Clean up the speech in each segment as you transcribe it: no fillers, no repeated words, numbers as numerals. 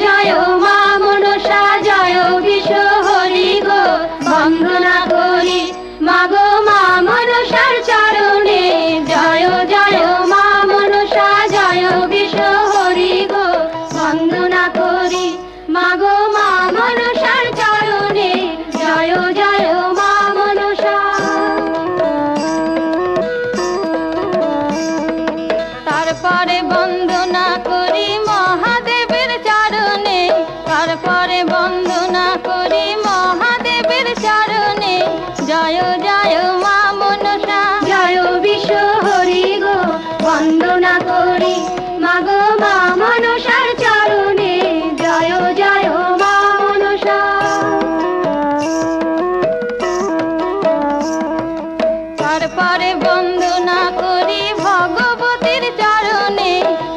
জয় মা মনসা জয় বিশ্ব হরি গো বন্দনা করি মাগো মা মনসার চরণে জয় জয় মা মনসা জয় বিশ্ব হরি গো বন্দনা করি মাগো মা মনসার চরণে জয় জয় মা মনসা। তারপরে বন্দনা করি মহাদেবের চরণে, তারপরে বন্দনা করি মহাদেবের চরণে জয় জয় মা মনসা জয় বিশ্ব হরি গো বন্দনা করি মাগো মা মনসার চরণে জয় জয় মা মনসা। তারপরে বন্দনা করি ভগবতীর চরণে,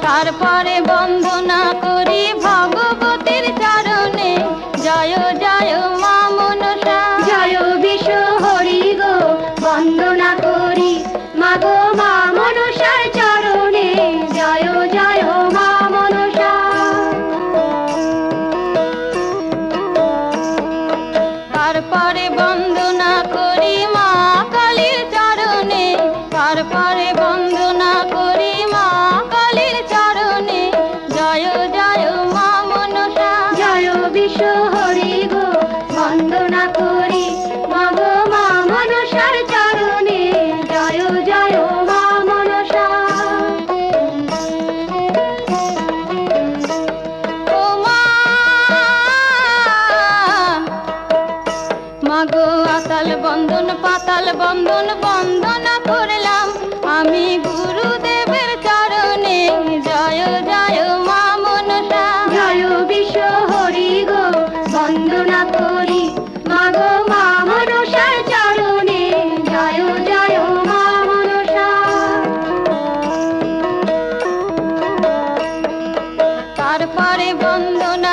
তারপরে বন্দনা করি ভগবতীর চরণে জয় জয় মা মনসা জয় বিশ্ব হরি গো বন্দনা করি মাগো মা মনসার চরণে জয় জয় মা মনসা। তারপরে বন্দনা করি মা কালীর চরণে, তারপরে বন্দনা করি মা কালীর চরণে জয় জয় মা মনসা জয় বিশ্ব হরি গো বন্দনা করি মাগো মা মনসার চরণে জয় জয় মা মনসা। ও মা মাগো আতাল বন্দন পাতাল বন্দন বন্দনা করলাম আমি গুরুদেবের চরণে জয় জয় মা মনসা জয় বিশ্ব হরি গো বন্দনা করি মাগো মা মনসার চরণে জয় জয় মা মনসা। তারপরে বন্দনা